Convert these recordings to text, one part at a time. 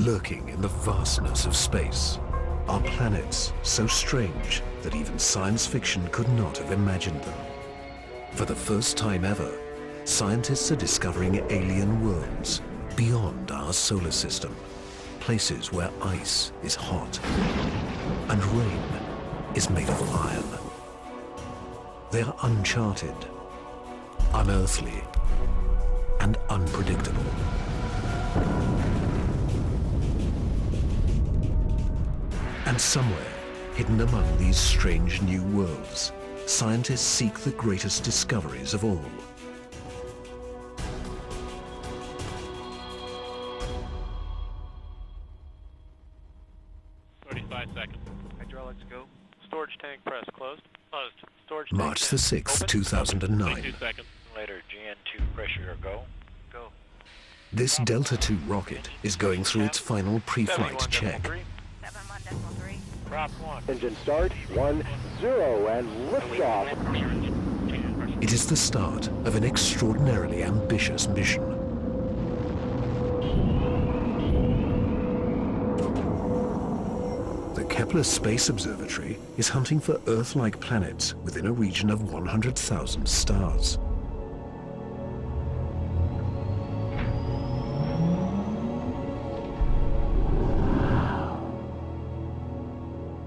Lurking in the vastness of space are planets so strange that even science fiction could not have imagined them. For the first time ever, scientists are discovering alien worlds beyond our solar system, places where ice is hot and rain is made of iron. They are uncharted, unearthly, and unpredictable. And somewhere, hidden among these strange new worlds, scientists seek the greatest discoveries of all. Hydraulics go. Storage tank press closed. Closed. Storage March tank the 6th, 2009. 22 seconds. Later, GN2 pressure go. Go. This Delta II rocket is going through its final pre-flight check. 71.3. Prop 1. Engine start, 1-0, and liftoff. It is the start of an extraordinarily ambitious mission. The Kepler Space Observatory is hunting for Earth-like planets within a region of 100,000 stars.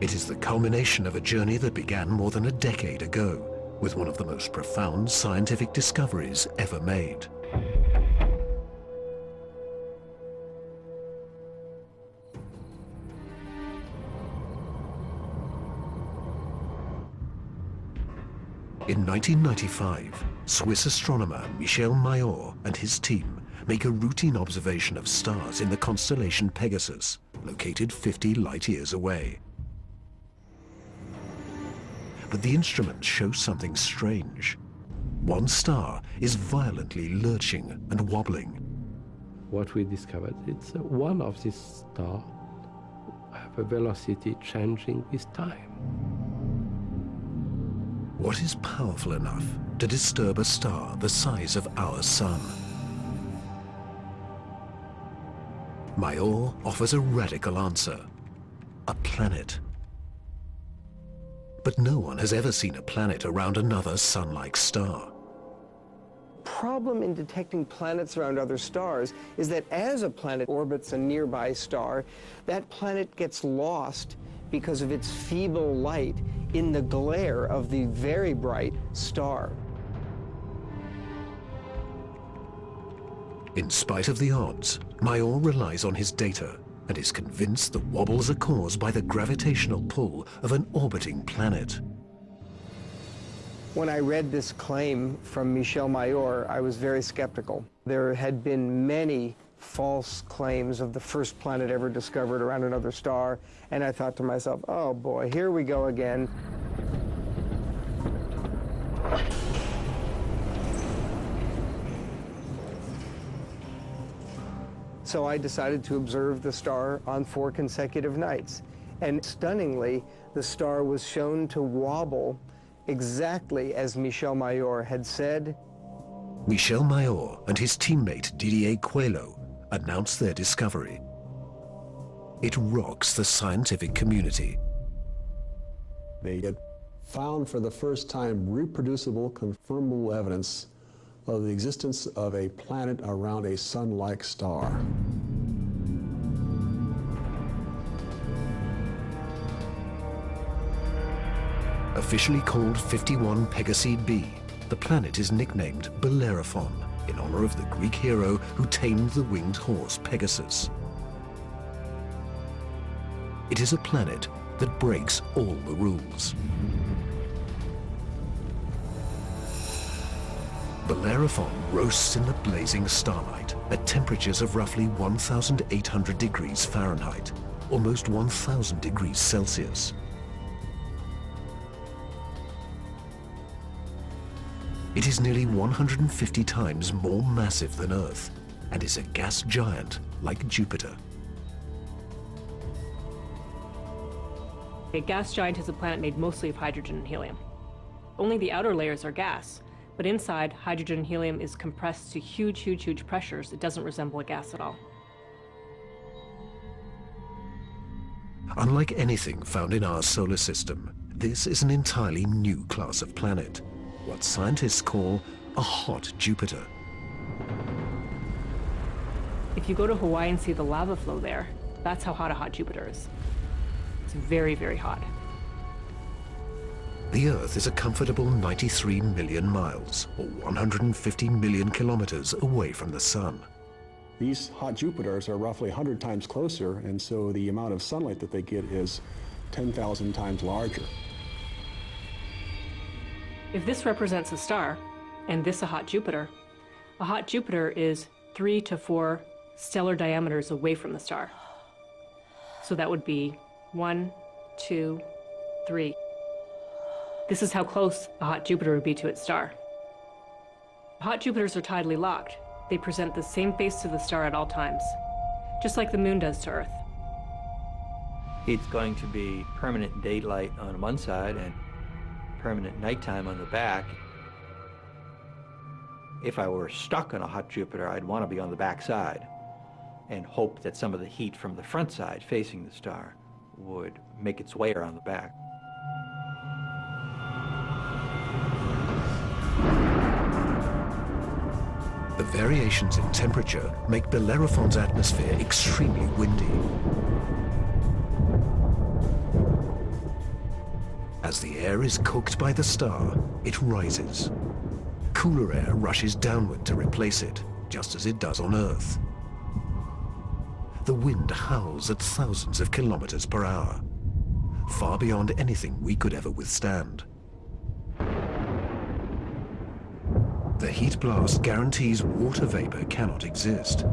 It is the culmination of a journey that began more than a decade ago, with one of the most profound scientific discoveries ever made. In 1995, Swiss astronomer Michel Mayor and his team make a routine observation of stars in the constellation Pegasus, located 50 light-years away. But the instruments show something strange. One star is violently lurching and wobbling. What we discovered, it's one of these stars have a velocity changing with time. What is powerful enough to disturb a star the size of our sun? Mayor offers a radical answer: a planet. But no one has ever seen a planet around another sun-like star. Problem in detecting planets around other stars is that as a planet orbits a nearby star, that planet gets lost because of its feeble light in the glare of the very bright star. In spite of the odds, Mayor relies on his data and is convinced the wobbles are caused by the gravitational pull of an orbiting planet. When I read this claim from Michel Mayor, I was very skeptical. There had been many false claims of the first planet ever discovered around another star, and I thought to myself, oh boy, here we go again. So I decided to observe the star on 4 consecutive nights. And stunningly, the star was shown to wobble exactly as Michel Mayor had said. Michel Mayor and his teammate Didier Queloz announced their discovery. It rocks the scientific community. They had found for the first time reproducible, confirmable evidence of the existence of a planet around a sun-like star. Officially called 51 Pegasi b, the planet is nicknamed Bellerophon in honor of the Greek hero who tamed the winged horse Pegasus. It is a planet that breaks all the rules. Bellerophon roasts in the blazing starlight at temperatures of roughly 1,800 degrees Fahrenheit, almost 1,000 degrees Celsius. It is nearly 150 times more massive than Earth and is a gas giant like Jupiter. A gas giant is a planet made mostly of hydrogen and helium. Only the outer layers are gas, but inside, hydrogen and helium is compressed to huge, huge, huge pressures. It doesn't resemble a gas at all. Unlike anything found in our solar system, this is an entirely new class of planet, what scientists call a hot Jupiter. If you go to Hawaii and see the lava flow there, that's how hot a hot Jupiter is. It's very, very hot. The Earth is a comfortable 93 million miles, or 150 million kilometers away from the Sun. These hot Jupiters are roughly 100 times closer, and so the amount of sunlight that they get is 10,000 times larger. If this represents a star, and this a hot Jupiter is 3 to 4 stellar diameters away from the star. So that would be 1, 2, 3. This is how close a hot Jupiter would be to its star. Hot Jupiters are tidally locked. They present the same face to the star at all times, just like the moon does to Earth. It's going to be permanent daylight on one side and permanent nighttime on the back. If I were stuck on a hot Jupiter, I'd want to be on the back side and hope that some of the heat from the front side facing the star would make its way around the back. The variations in temperature make Bellerophon's atmosphere extremely windy. As the air is cooked by the star, it rises. Cooler air rushes downward to replace it, just as it does on Earth. The wind howls at thousands of kilometers per hour, far beyond anything we could ever withstand. The heat blast guarantees water vapor cannot exist,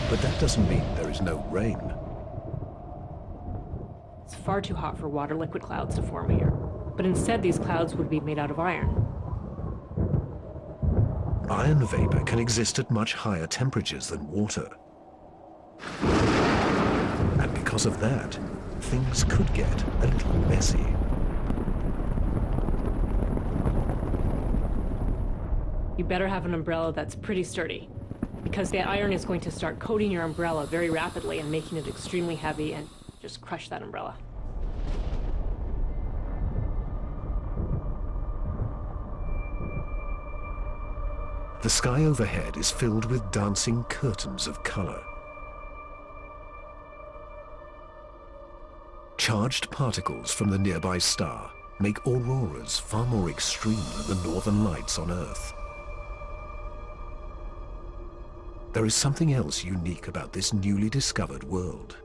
but that doesn't mean there is no rain. It's far too hot for water liquid clouds to form here, but instead these clouds would be made out of iron. Iron vapor can exist at much higher temperatures than water. And because of that, things could get a little messy. You better have an umbrella that's pretty sturdy, because the iron is going to start coating your umbrella very rapidly and making it extremely heavy and just crush that umbrella. The sky overhead is filled with dancing curtains of color. Charged particles from the nearby star make auroras far more extreme than the northern lights on Earth. There is something else unique about this newly discovered world.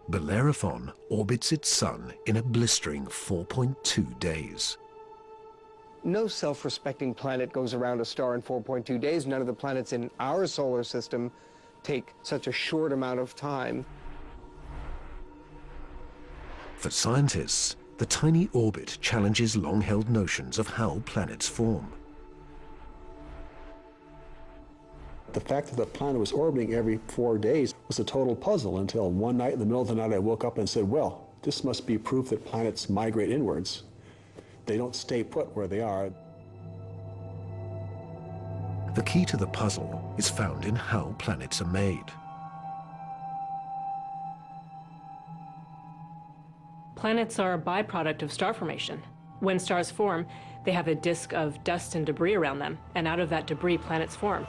Bellerophon orbits its sun in a blistering 4.2 days. No self-respecting planet goes around a star in 4.2 days. None of the planets in our solar system take such a short amount of time. For scientists, the tiny orbit challenges long-held notions of how planets form. The fact that the planet was orbiting every 4 days was a total puzzle until one night in the middle of the night I woke up and said, well, this must be proof that planets migrate inwards. They don't stay put where they are. The key to the puzzle is found in how planets are made. Planets are a byproduct of star formation. When stars form, they have a disk of dust and debris around them, and out of that debris, planets form.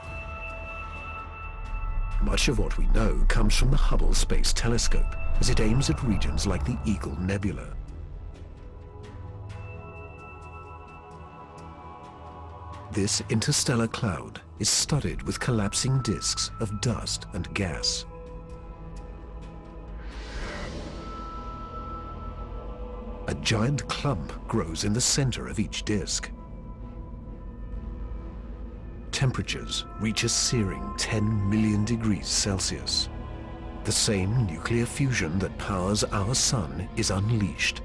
Much of what we know comes from the Hubble Space Telescope, as it aims at regions like the Eagle Nebula. This interstellar cloud is studded with collapsing disks of dust and gas. A giant clump grows in the center of each disk. Temperatures reach a searing 10 million degrees Celsius. The same nuclear fusion that powers our sun is unleashed.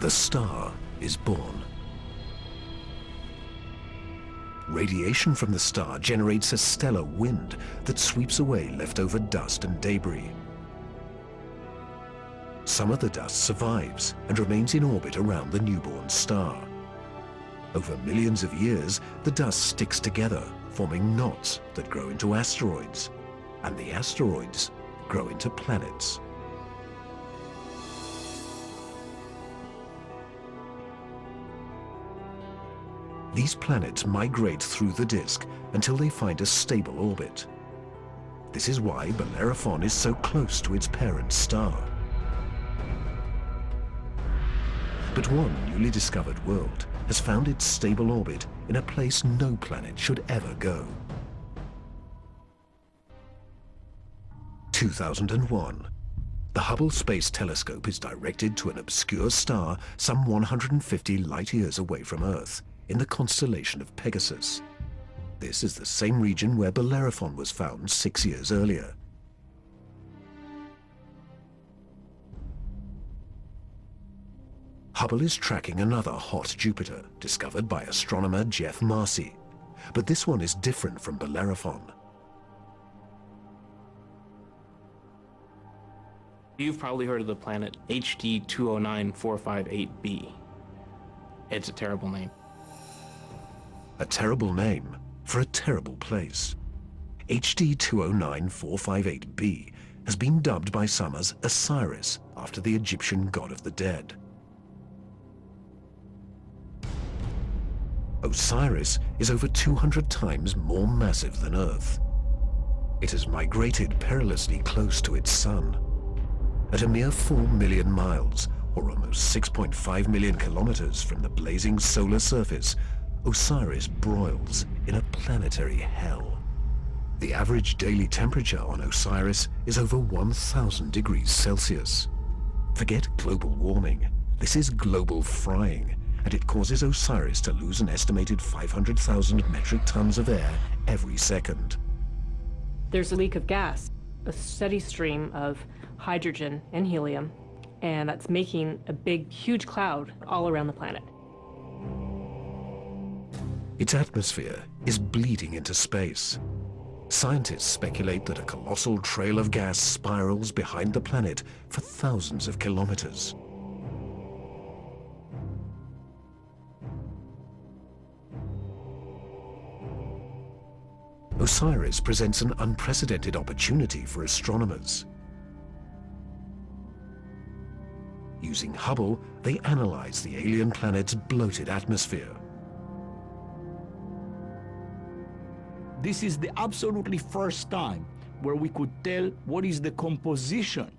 The star is born. Radiation from the star generates a stellar wind that sweeps away leftover dust and debris. Some of the dust survives and remains in orbit around the newborn star. Over millions of years, the dust sticks together, forming knots that grow into asteroids, and the asteroids grow into planets. These planets migrate through the disk until they find a stable orbit. This is why Bellerophon is so close to its parent star. But one newly discovered world has found its stable orbit in a place no planet should ever go. 2001. The Hubble Space Telescope is directed to an obscure star some 150 light-years away from Earth, in the constellation of Pegasus. This is the same region where Bellerophon was found 6 years earlier. Hubble is tracking another hot Jupiter, discovered by astronomer Jeff Marcy. But this one is different from Bellerophon. You've probably heard of the planet HD 209458b. It's a terrible name. A terrible name for a terrible place. HD 209458b has been dubbed by some as Osiris, after the Egyptian god of the dead. Osiris is over 200 times more massive than Earth. It has migrated perilously close to its sun. At a mere 4 million miles, or almost 6.5 million kilometers from the blazing solar surface, Osiris broils in a planetary hell. The average daily temperature on Osiris is over 1,000 degrees Celsius. Forget global warming. This is global frying, and it causes Osiris to lose an estimated 500,000 metric tons of air every second. There's a leak of gas, a steady stream of hydrogen and helium, and that's making a big, huge cloud all around the planet. Its atmosphere is bleeding into space. Scientists speculate that a colossal trail of gas spirals behind the planet for thousands of kilometers. Osiris presents an unprecedented opportunity for astronomers. Using Hubble, they analyze the alien planet's bloated atmosphere. This is the absolutely first time where we could tell what is the composition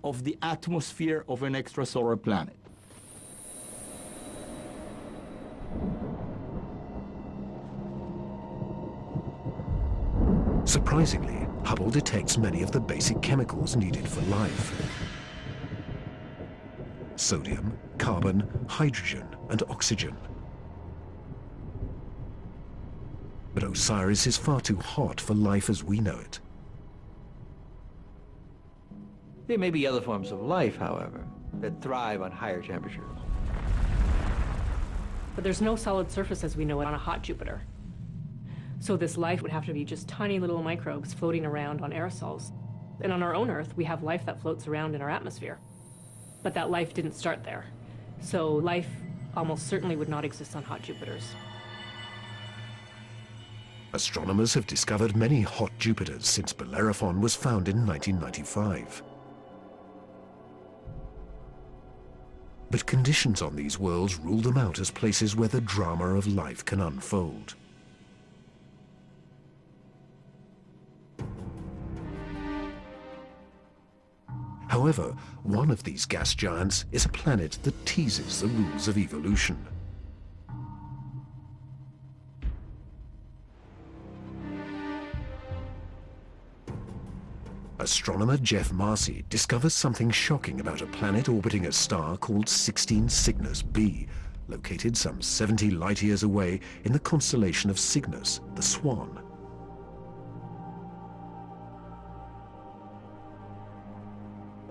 of the atmosphere of an extrasolar planet. Surprisingly, Hubble detects many of the basic chemicals needed for life. Sodium, carbon, hydrogen, and oxygen. But Osiris is far too hot for life as we know it. There may be other forms of life, however, that thrive on higher temperatures. But there's no solid surface as we know it on a hot Jupiter. So this life would have to be just tiny little microbes floating around on aerosols. And on our own Earth, we have life that floats around in our atmosphere. But that life didn't start there. So life almost certainly would not exist on hot Jupiters. Astronomers have discovered many hot Jupiters since Bellerophon was found in 1995. But conditions on these worlds rule them out as places where the drama of life can unfold. However, one of these gas giants is a planet that teases the rules of evolution. Astronomer Jeff Marcy discovers something shocking about a planet orbiting a star called 16 Cygnus b, located some 70 light-years away in the constellation of Cygnus, the Swan.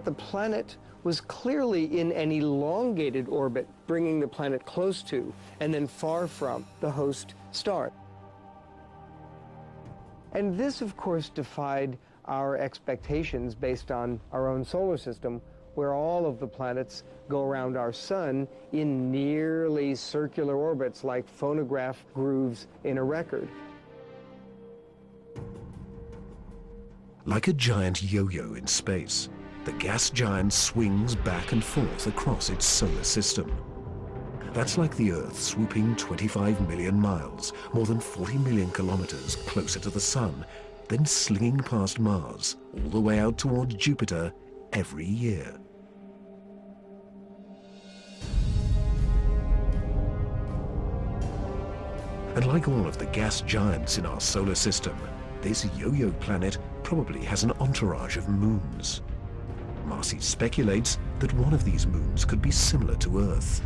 The planet was clearly in an elongated orbit, bringing the planet close to and then far from the host star. And this, of course, defied our expectations based on our own solar system, where all of the planets go around our sun in nearly circular orbits like phonograph grooves in a record. Like a giant yo-yo in space, the gas giant swings back and forth across its solar system. That's like the Earth swooping 25 million miles, more than 40 million kilometers closer to the Sun, then slinging past Mars, all the way out towards Jupiter every year. And like all of the gas giants in our solar system, this yo-yo planet probably has an entourage of moons. Marcy speculates that one of these moons could be similar to Earth.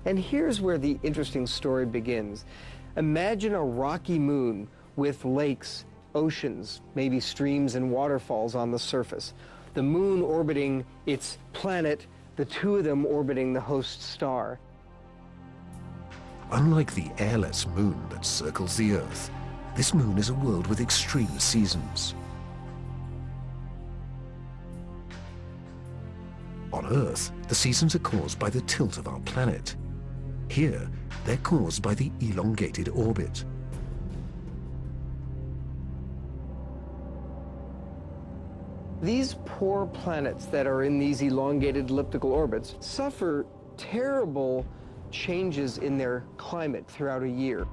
And here's where the interesting story begins. Imagine a rocky moon with lakes, oceans, maybe streams and waterfalls on the surface. The moon orbiting its planet, the two of them orbiting the host star. Unlike the airless moon that circles the Earth, this moon is a world with extreme seasons. On Earth, the seasons are caused by the tilt of our planet. Here, they're caused by the elongated orbit. These poor planets that are in these elongated elliptical orbits suffer terrible changes in their climate throughout a year.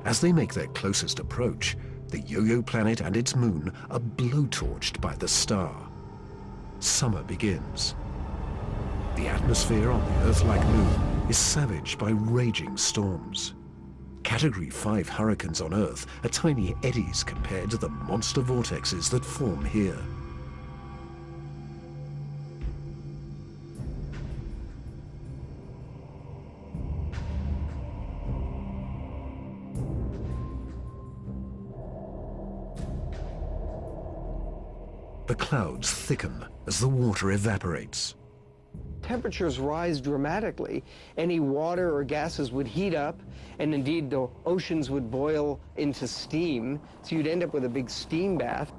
As they make their closest approach, the yo-yo planet and its moon are blowtorched by the star. Summer begins. The atmosphere on the Earth-like moon is savaged by raging storms. Category 5 hurricanes on Earth are tiny eddies compared to the monster vortexes that form here. The clouds thicken as the water evaporates. Temperatures rise dramatically. Any water or gases would heat up, and indeed the oceans would boil into steam, so you'd end up with a big steam bath.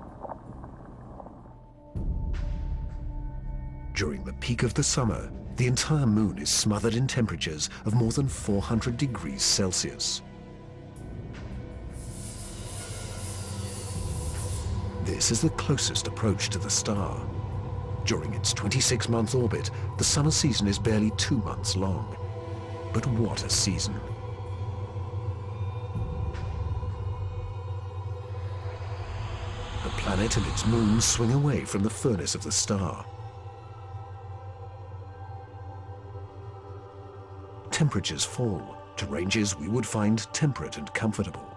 During the peak of the summer, the entire moon is smothered in temperatures of more than 400 degrees Celsius. This is the closest approach to the star. During its 26-month orbit, the summer season is barely 2 months long. But what a season! The planet and its moon swing away from the furnace of the star. Temperatures fall to ranges we would find temperate and comfortable.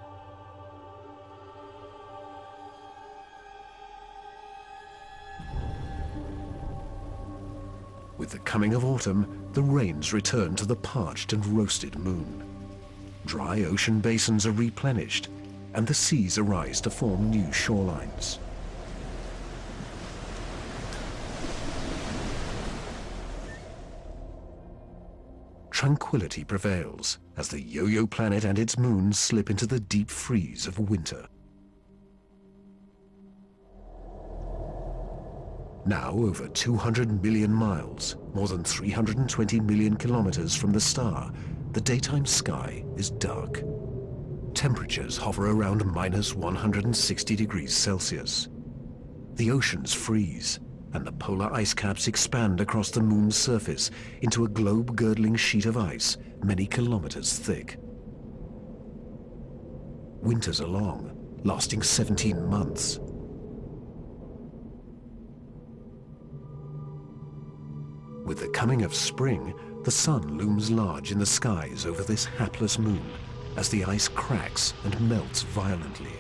With the coming of autumn, the rains return to the parched and roasted moon. Dry ocean basins are replenished, and the seas arise to form new shorelines. Tranquility prevails as the yo-yo planet and its moon slip into the deep freeze of winter. Now over 200 million miles, more than 320 million kilometers from the star, the daytime sky is dark. Temperatures hover around minus 160 degrees Celsius. The oceans freeze, and the polar ice caps expand across the moon's surface into a globe-girdling sheet of ice many kilometers thick. Winters are long, lasting 17 months. With the coming of spring, the sun looms large in the skies over this hapless moon as the ice cracks and melts violently.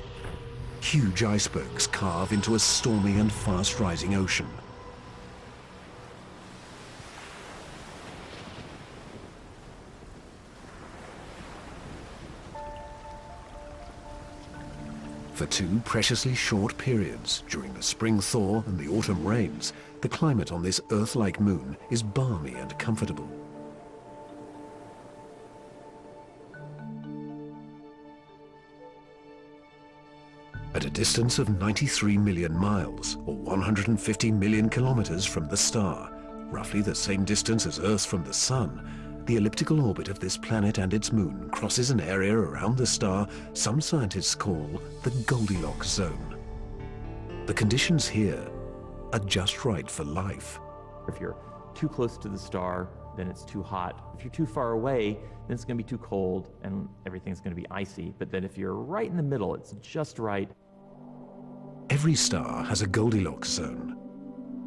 Huge icebergs carve into a stormy and fast-rising ocean. For 2 preciously short periods, during the spring thaw and the autumn rains, the climate on this Earth-like moon is balmy and comfortable. At a distance of 93 million miles, or 150 million kilometers from the star, roughly the same distance as Earth from the Sun, the elliptical orbit of this planet and its moon crosses an area around the star some scientists call the Goldilocks zone. The conditions here are just right for life. If you're too close to the star, then it's too hot. If you're too far away, then it's going to be too cold and everything's going to be icy. But then if you're right in the middle, it's just right. Every star has a Goldilocks zone.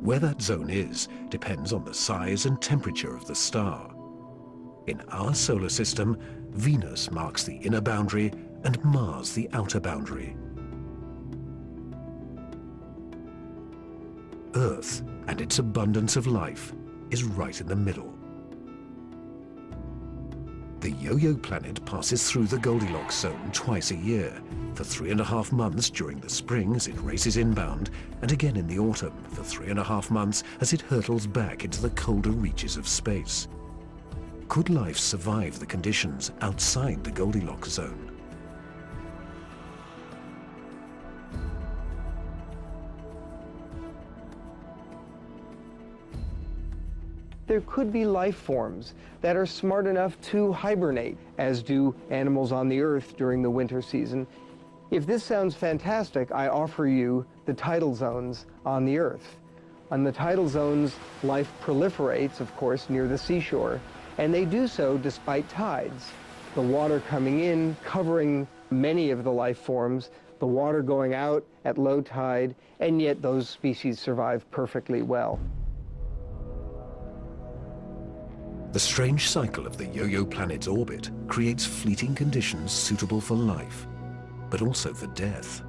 Where that zone is depends on the size and temperature of the star. In our solar system, Venus marks the inner boundary and Mars the outer boundary. Earth and its abundance of life is right in the middle. The Yo-Yo planet passes through the Goldilocks zone twice a year, for 3.5 months during the spring as it races inbound, and again in the autumn for 3.5 months as it hurtles back into the colder reaches of space. Could life survive the conditions outside the Goldilocks zone? There could be life forms that are smart enough to hibernate, as do animals on the Earth during the winter season. If this sounds fantastic, I offer you the tidal zones on the Earth. On the tidal zones, life proliferates, of course, near the seashore, and they do so despite tides. The water coming in, covering many of the life forms, the water going out at low tide, and yet those species survive perfectly well. The strange cycle of the Yo-Yo planet's orbit creates fleeting conditions suitable for life, but also for death.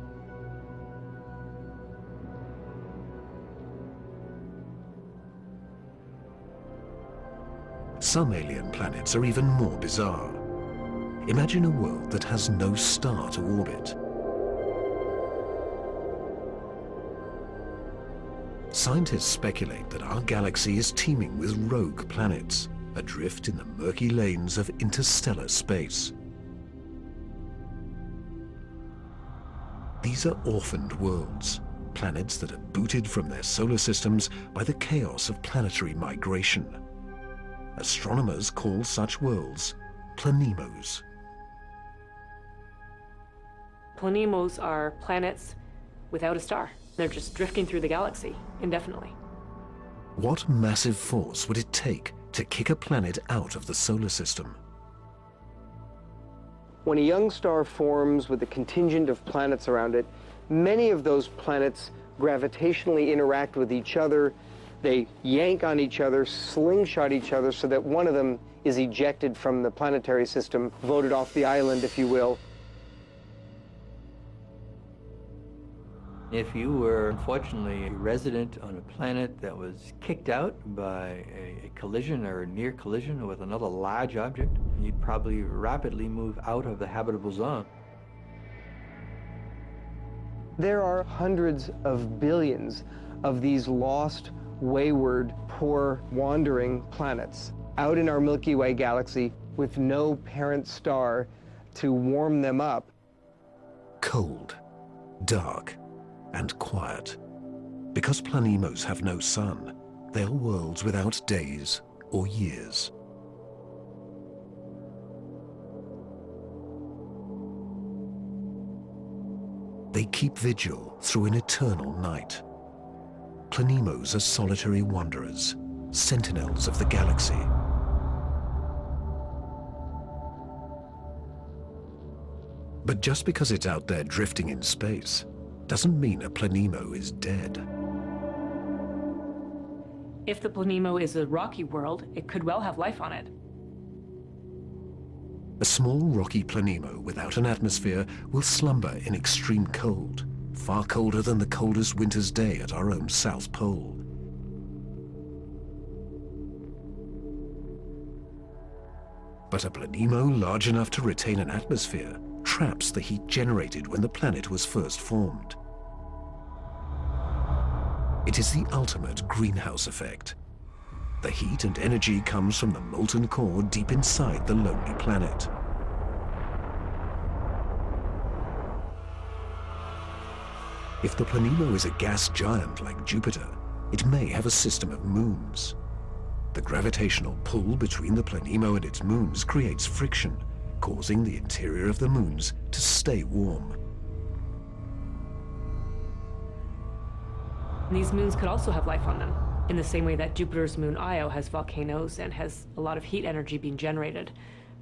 Some alien planets are even more bizarre. Imagine a world that has no star to orbit. Scientists speculate that our galaxy is teeming with rogue planets, adrift in the murky lanes of interstellar space. These are orphaned worlds, planets that are booted from their solar systems by the chaos of planetary migration. Astronomers call such worlds planemos. Planemos are planets without a star. They're just drifting through the galaxy indefinitely. What massive force would it take to kick a planet out of the solar system? When a young star forms with a contingent of planets around it, many of those planets gravitationally interact with each other. They yank on each other, slingshot each other, so that one of them is ejected from the planetary system, voted off the island, if you will. If you were, unfortunately, a resident on a planet that was kicked out by a collision or a near collision with another large object, you'd probably rapidly move out of the habitable zone. There are hundreds of billions of these lost, wayward, poor, wandering planets out in our Milky Way galaxy with no parent star to warm them up. Cold, dark, and quiet. Because planemos have no sun, they are worlds without days or years. They keep vigil through an eternal night. Planemos are solitary wanderers, sentinels of the galaxy. But just because it's out there drifting in space doesn't mean a planemo is dead. If the planemo is a rocky world, it could well have life on it. A small rocky planemo without an atmosphere will slumber in extreme cold, far colder than the coldest winter's day at our own South Pole. But a planemo large enough to retain an atmosphere traps the heat generated when the planet was first formed. It is the ultimate greenhouse effect. The heat and energy comes from the molten core deep inside the lonely planet. If the Planemo is a gas giant like Jupiter, it may have a system of moons. The gravitational pull between the Planemo and its moons creates friction, causing the interior of the moons to stay warm. These moons could also have life on them, in the same way that Jupiter's moon Io has volcanoes and has a lot of heat energy being generated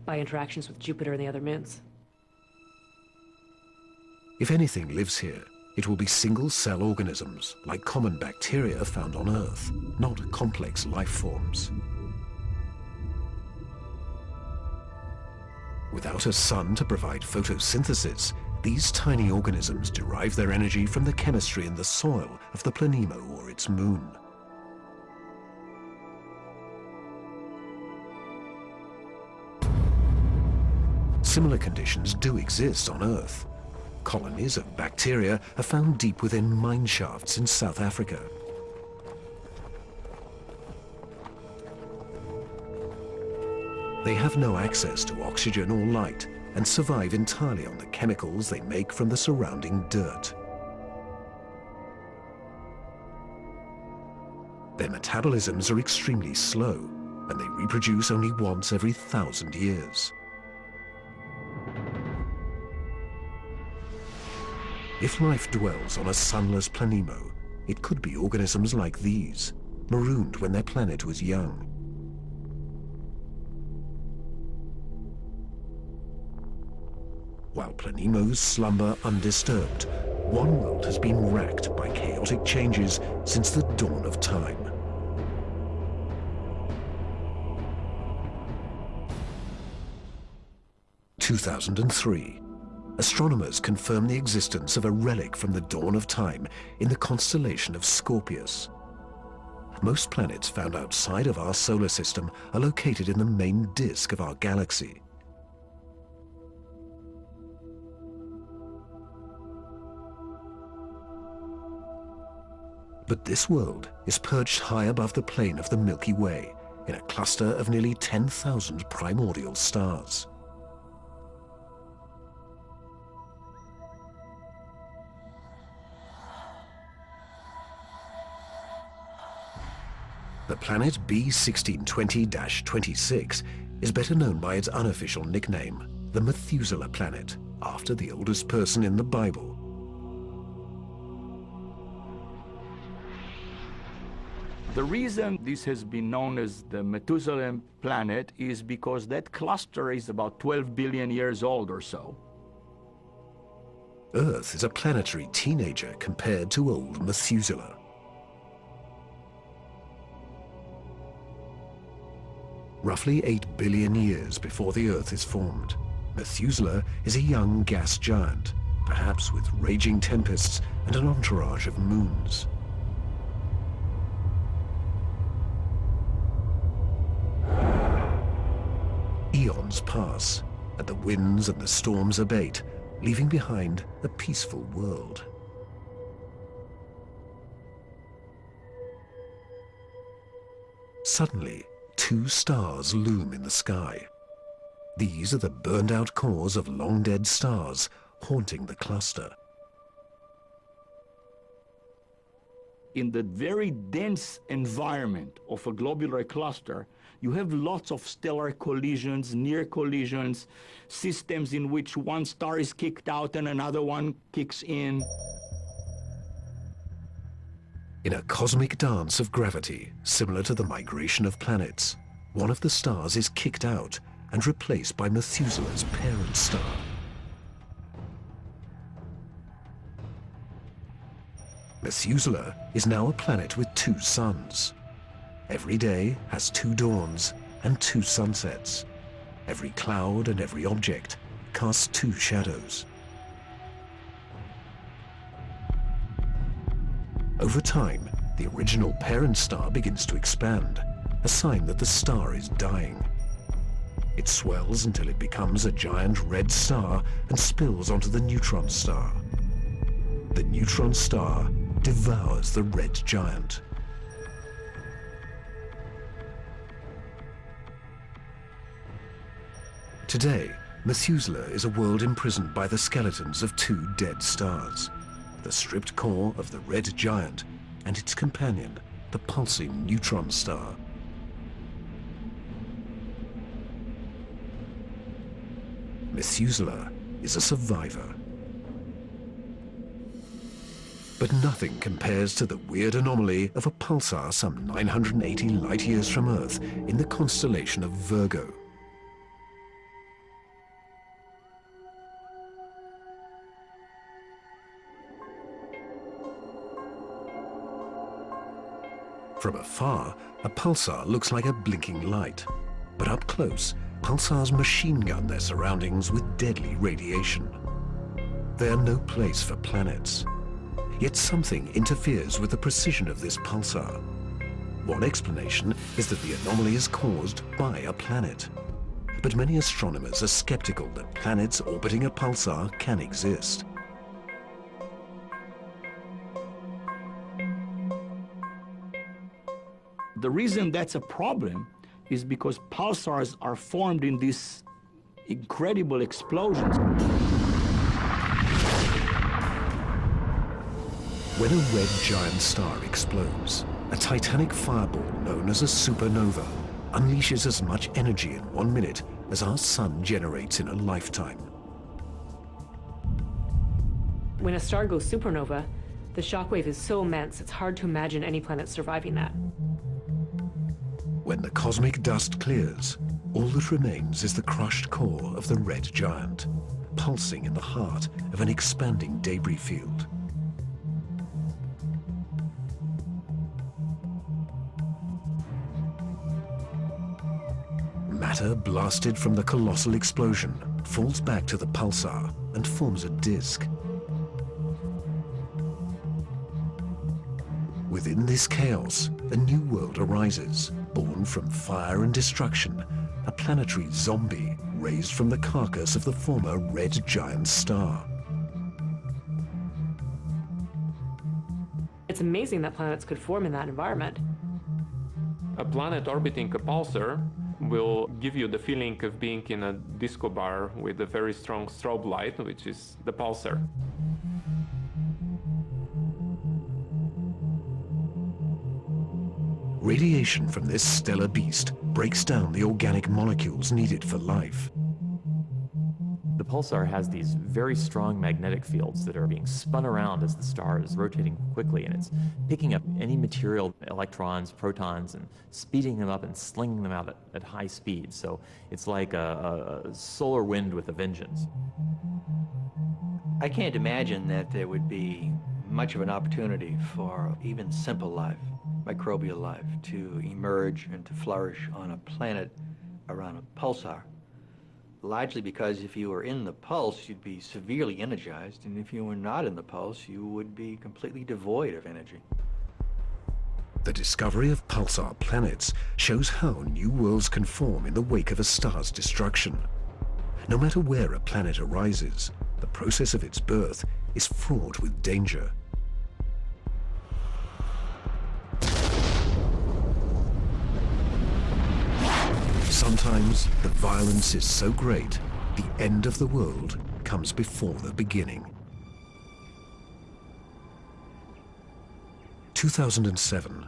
by interactions with Jupiter and the other moons. If anything lives here, it will be single-cell organisms, like common bacteria found on Earth, not complex life forms. Without a sun to provide photosynthesis, these tiny organisms derive their energy from the chemistry in the soil of the Planemo or its moon. Similar conditions do exist on Earth. Colonies of bacteria are found deep within mine shafts in South Africa. They have no access to oxygen or light and survive entirely on the chemicals they make from the surrounding dirt. Their metabolisms are extremely slow, and they reproduce only once every 1,000 years. If life dwells on a sunless Planemo, it could be organisms like these, marooned when their planet was young. While Planemos slumber undisturbed, one world has been racked by chaotic changes since the dawn of time. In 2003. Astronomers confirmed the existence of a relic from the dawn of time in the constellation of Scorpius. Most planets found outside of our solar system are located in the main disk of our galaxy. But this world is perched high above the plane of the Milky Way in a cluster of nearly 10,000 primordial stars. The planet B1620-26 is better known by its unofficial nickname, the Methuselah planet, after the oldest person in the Bible. The reason this has been known as the Methuselah planet is because that cluster is about 12 billion years old or so. Earth is a planetary teenager compared to old Methuselah. Roughly 8 billion years before the Earth is formed, Methuselah is a young gas giant, perhaps with raging tempests and an entourage of moons. Eons pass, and the winds and the storms abate, leaving behind a peaceful world. Suddenly, 2 stars loom in the sky. These are the burned-out cores of long-dead stars haunting the cluster. In the very dense environment of a globular cluster, you have lots of stellar collisions, near collisions, systems in which one star is kicked out and another one kicks in. In a cosmic dance of gravity, similar to the migration of planets, one of the stars is kicked out and replaced by Methuselah's parent star. Methuselah is now a planet with 2 suns. Every day has 2 dawns and 2 sunsets. Every cloud and every object casts 2 shadows. Over time, the original parent star begins to expand, a sign that the star is dying. It swells until it becomes a giant red star and spills onto the neutron star. The neutron star devours the red giant. Today, Methuselah is a world imprisoned by the skeletons of 2 dead stars. the stripped core of the red giant and its companion, the pulsing neutron star. Methuselah is a survivor. But nothing compares to the weird anomaly of a pulsar some 980 light-years from Earth in the constellation of Virgo. From afar, a pulsar looks like a blinking light, but up close, pulsars machine gun their surroundings with deadly radiation. They are no place for planets. Yet something interferes with the precision of this pulsar. One explanation is that the anomaly is caused by a planet. But many astronomers are skeptical that planets orbiting a pulsar can exist. The reason that's a problem is because pulsars are formed in these incredible explosions. When a red giant star explodes, a titanic fireball known as a supernova unleashes as much energy in 1 minute as our sun generates in a lifetime. When a star goes supernova, the shockwave is so immense it's hard to imagine any planet surviving that. When the cosmic dust clears, all that remains is the crushed core of the red giant, pulsing in the heart of an expanding debris field. Matter blasted from the colossal explosion falls back to the pulsar and forms a disk. Within this chaos, a new world arises, born from fire and destruction, a planetary zombie raised from the carcass of the former red giant star. It's amazing that planets could form in that environment. A planet orbiting a pulsar will give you the feeling of being in a disco bar with a very strong strobe light, which is the pulsar. Radiation from this stellar beast breaks down the organic molecules needed for life. The pulsar has these very strong magnetic fields that are being spun around as the star is rotating quickly, and it's picking up any material, electrons, protons, and speeding them up and slinging them out at high speed. So it's like a solar wind with a vengeance. I can't imagine that there would be much of an opportunity for even simple life, microbial life, to emerge and to flourish on a planet around a pulsar. Largely because if you were in the pulse, you'd be severely energized, and if you were not in the pulse, you would be completely devoid of energy. The discovery of pulsar planets shows how new worlds can form in the wake of a star's destruction. No matter where a planet arises, the process of its birth is fraught with danger. Sometimes the violence is so great, the end of the world comes before the beginning. 2007,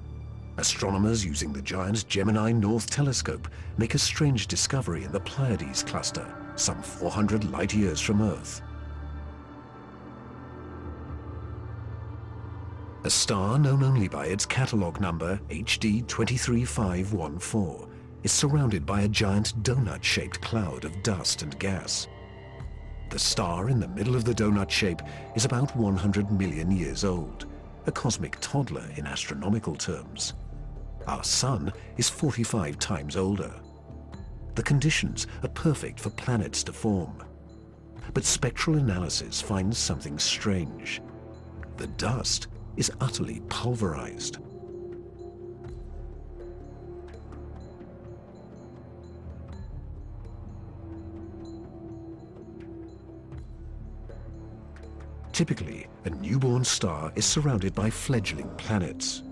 astronomers using the giant Gemini North Telescope make a strange discovery in the Pleiades cluster, some 400 light-years from Earth. A star known only by its catalog number HD 23514 is surrounded by a giant donut-shaped cloud of dust and gas. The star in the middle of the donut shape is about 100 million years old, a cosmic toddler in astronomical terms. Our sun is 45 times older. The conditions are perfect for planets to form. But spectral analysis finds something strange. The dust is utterly pulverized. Typically, a newborn star is surrounded by fledgling planets.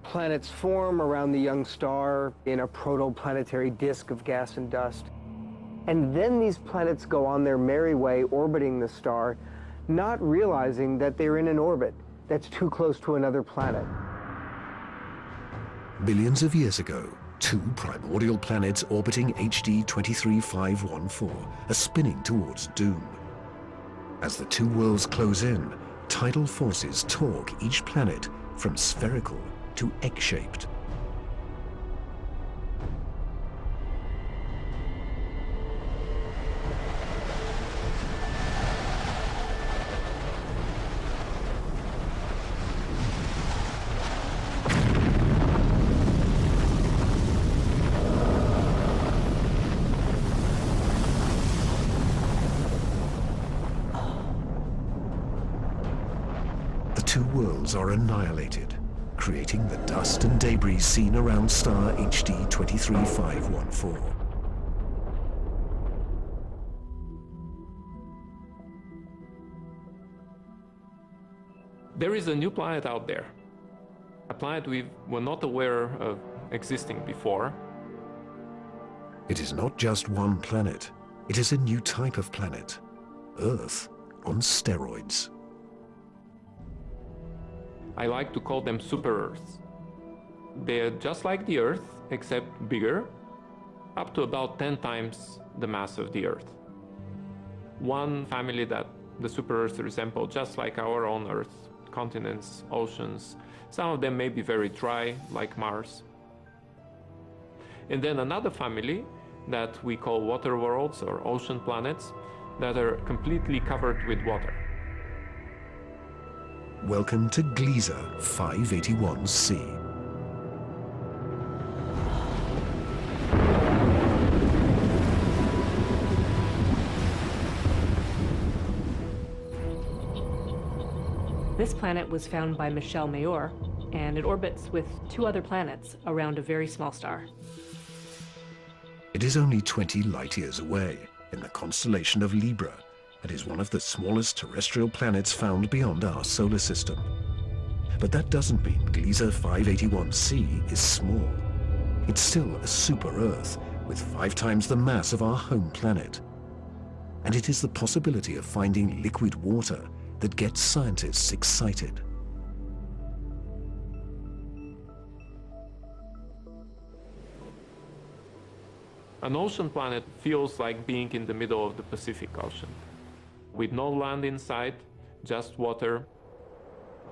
Planets form around the young star in a protoplanetary disk of gas and dust. And then these planets go on their merry way orbiting the star, not realizing that they're in an orbit that's too close to another planet. Billions of years ago, two primordial planets orbiting HD 23514 are spinning towards doom. As the two worlds close in, tidal forces torque each planet from spherical to egg-shaped. Two worlds are annihilated, creating the dust and debris seen around star HD 23514. There is a new planet out there, a planet we were not aware of existing before. It is not just one planet, it is a new type of planet, Earth on steroids. I like to call them super Earths. They're just like the Earth, except bigger, up to about 10 times the mass of the Earth. One family that the super Earths resemble just like our own Earth, continents, oceans. Some of them may be very dry, like Mars. And then another family that we call water worlds or ocean planets that are completely covered with water. Welcome to Gliese 581c. This planet was found by Michel Mayor, and it orbits with two other planets around a very small star. It is only 20 light years away in the constellation of Libra, and is one of the smallest terrestrial planets found beyond our solar system. But that doesn't mean Gliese 581c is small. It's still a super-Earth with 5 times the mass of our home planet. And it is the possibility of finding liquid water that gets scientists excited. An ocean planet feels like being in the middle of the Pacific Ocean, with no land in sight, just water,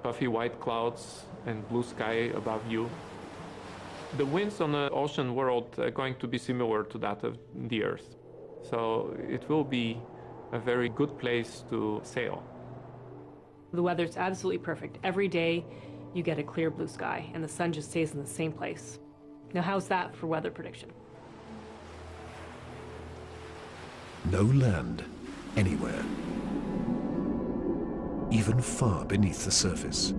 puffy white clouds, and blue sky above you. The winds on the ocean world are going to be similar to that of the Earth, so it will be a very good place to sail. The weather's absolutely perfect. Every day you get a clear blue sky, and the sun just stays in the same place. Now, how's that for weather prediction? No land anywhere, even far beneath the surface.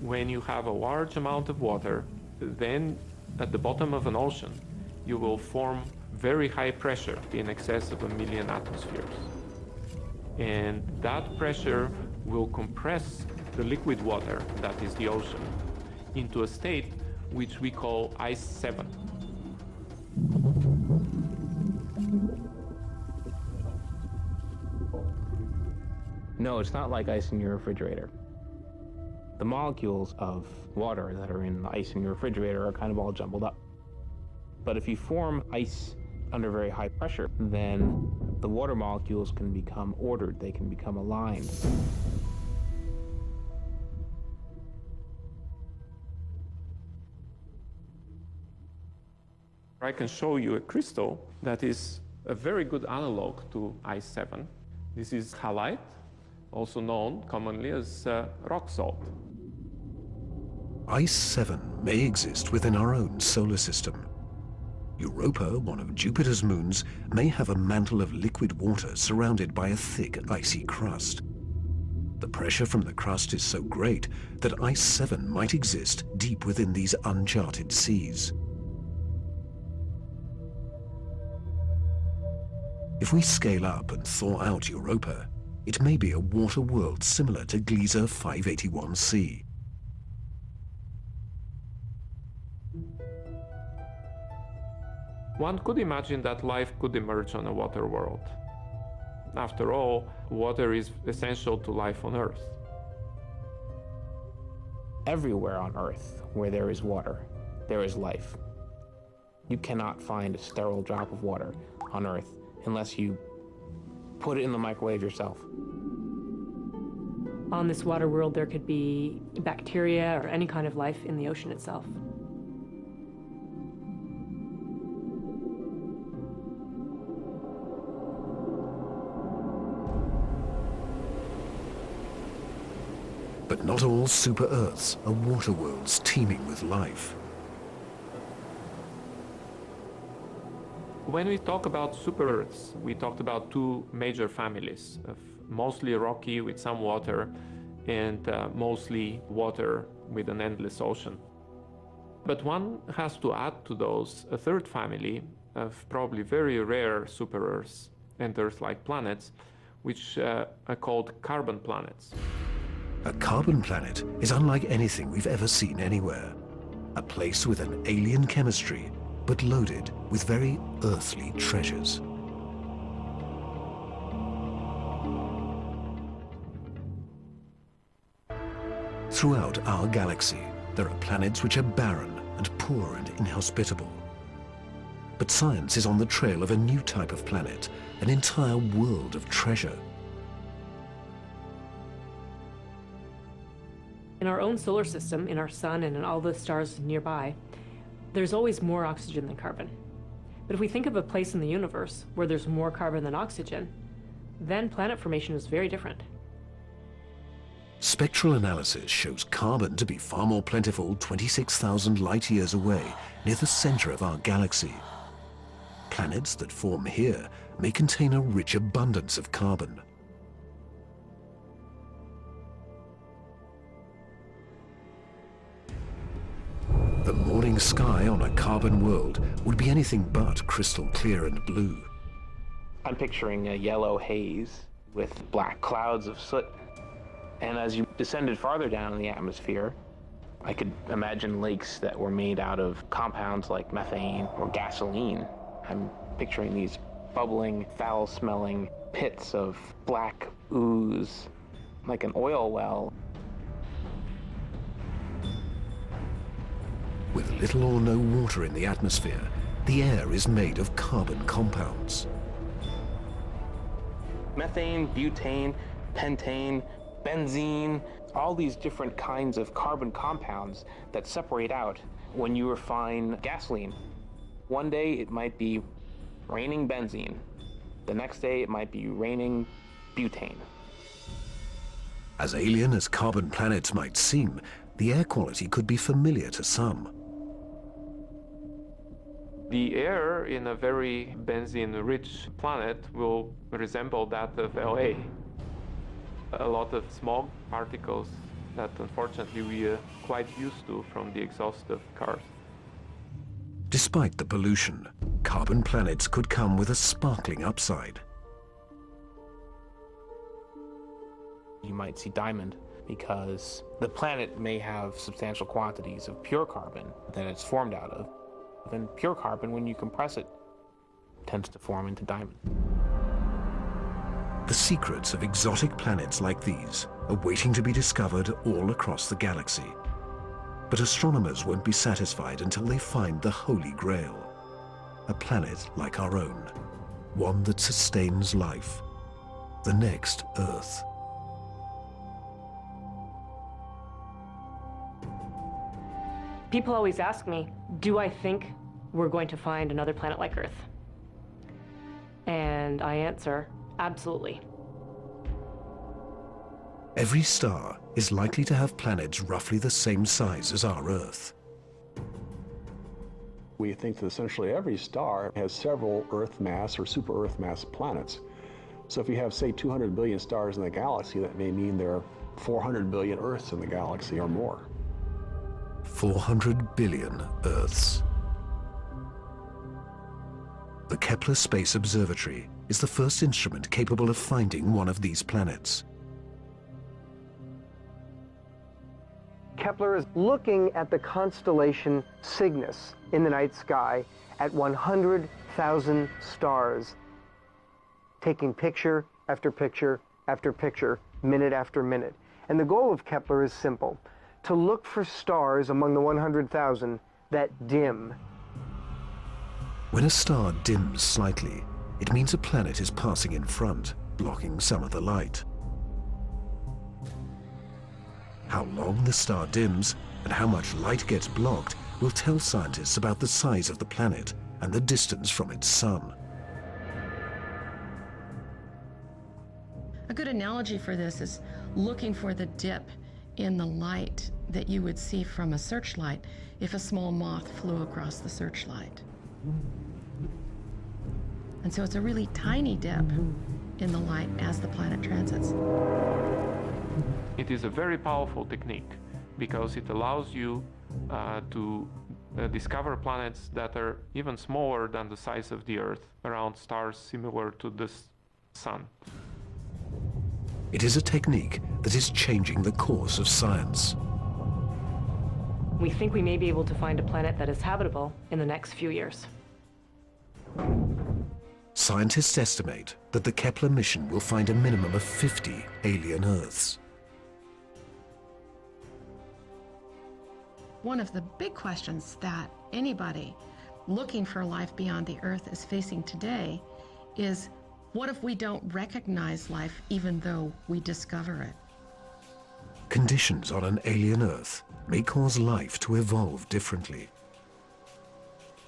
When you have a large amount of water, then at the bottom of an ocean, you will form very high pressure in excess of 1 million atmospheres. And that pressure will compress the liquid water, that is the ocean, into a state which we call ice 7. No, it's not like ice in your refrigerator. The molecules of water that are in the ice in your refrigerator are kind of all jumbled up. But if you form ice under very high pressure, then the water molecules can become ordered, they can become aligned. I can show you a crystal that is a very good analog to ice 7. This is halite, also known commonly as rock salt. Ice 7 may exist within our own solar system. Europa, one of Jupiter's moons, may have a mantle of liquid water surrounded by a thick, icy crust. The pressure from the crust is so great that Ice 7 might exist deep within these uncharted seas. If we scale up and thaw out Europa, it may be a water world similar to Gliese 581c. one could imagine that life could emerge on a water world. After all, water is essential to life on Earth. Everywhere on Earth where there is water, there is life. You cannot find a sterile drop of water on Earth unless you put it in the microwave yourself. On this water world, there could be bacteria or any kind of life in the ocean itself. But not all super-Earths are water worlds teeming with life. When we talk about super-Earths, we talked about two major families of mostly rocky with some water and mostly water with an endless ocean. But one has to add to those a third family of probably very rare super-Earths and Earth-like planets, which are called carbon planets. A carbon planet is unlike anything we've ever seen anywhere. A place with an alien chemistry, but loaded with very earthly treasures. Throughout our galaxy, there are planets which are barren and poor and inhospitable. But science is on the trail of a new type of planet, an entire world of treasure. In our own solar system, in our sun and in all the stars nearby, there's always more oxygen than carbon. But if we think of a place in the universe where there's more carbon than oxygen, then planet formation is very different. Spectral analysis shows carbon to be far more plentiful 26,000 light-years away, near the center of our galaxy. Planets that form here may contain a rich abundance of carbon. The morning sky on a carbon world would be anything but crystal clear and blue. I'm picturing a yellow haze with black clouds of soot. And as you descended farther down in the atmosphere, I could imagine lakes that were made out of compounds like methane or gasoline. I'm picturing these bubbling, foul-smelling pits of black ooze, like an oil well. With little or no water in the atmosphere, the air is made of carbon compounds. Methane, butane, pentane, benzene, all these different kinds of carbon compounds that separate out when you refine gasoline. One day it might be raining benzene. The next day it might be raining butane. As alien as carbon planets might seem, the air quality could be familiar to some. The air in a very benzene-rich planet will resemble that of LA. A lot of smog particles that unfortunately we are quite used to from the exhaust of cars. Despite the pollution, carbon planets could come with a sparkling upside. You might see diamond because the planet may have substantial quantities of pure carbon that it's formed out of. And pure carbon, when you compress it, tends to form into diamond. The secrets of exotic planets like these are waiting to be discovered all across the galaxy. But astronomers won't be satisfied until they find the Holy Grail, a planet like our own, one that sustains life, the next Earth. People always ask me, do I think we're going to find another planet like Earth? And I answer, absolutely. Every star is likely to have planets roughly the same size as our Earth. We think that essentially every star has several Earth mass or super Earth mass planets. So if you have, say, 200 billion stars in the galaxy, that may mean there are 400 billion Earths in the galaxy or more. 400 billion Earths. The Kepler Space Observatory is the first instrument capable of finding one of these planets. Kepler is looking at the constellation Cygnus in the night sky at 100,000 stars, taking picture after picture after picture, minute after minute. And the goal of Kepler is simple: to look for stars among the 100,000 that dim. When a star dims slightly, it means a planet is passing in front, blocking some of the light. How long the star dims and how much light gets blocked will tell scientists about the size of the planet and the distance from its sun. A good analogy for this is looking for the dip in the light that you would see from a searchlight if a small moth flew across the searchlight. And so it's a really tiny dip in the light as the planet transits. It is a very powerful technique because it allows you to discover planets that are even smaller than the size of the Earth, around stars similar to the Sun. It is a technique that is changing the course of science. We think we may be able to find a planet that is habitable in the next few years. Scientists estimate that the Kepler mission will find a minimum of 50 alien Earths. One of the big questions that anybody looking for life beyond the Earth is facing today is, what if we don't recognize life even though we discover it? Conditions on an alien Earth may cause life to evolve differently.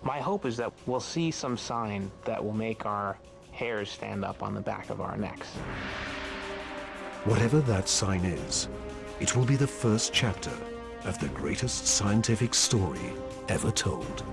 My hope is that we'll see some sign that will make our hairs stand up on the back of our necks. Whatever that sign is, it will be the first chapter of the greatest scientific story ever told.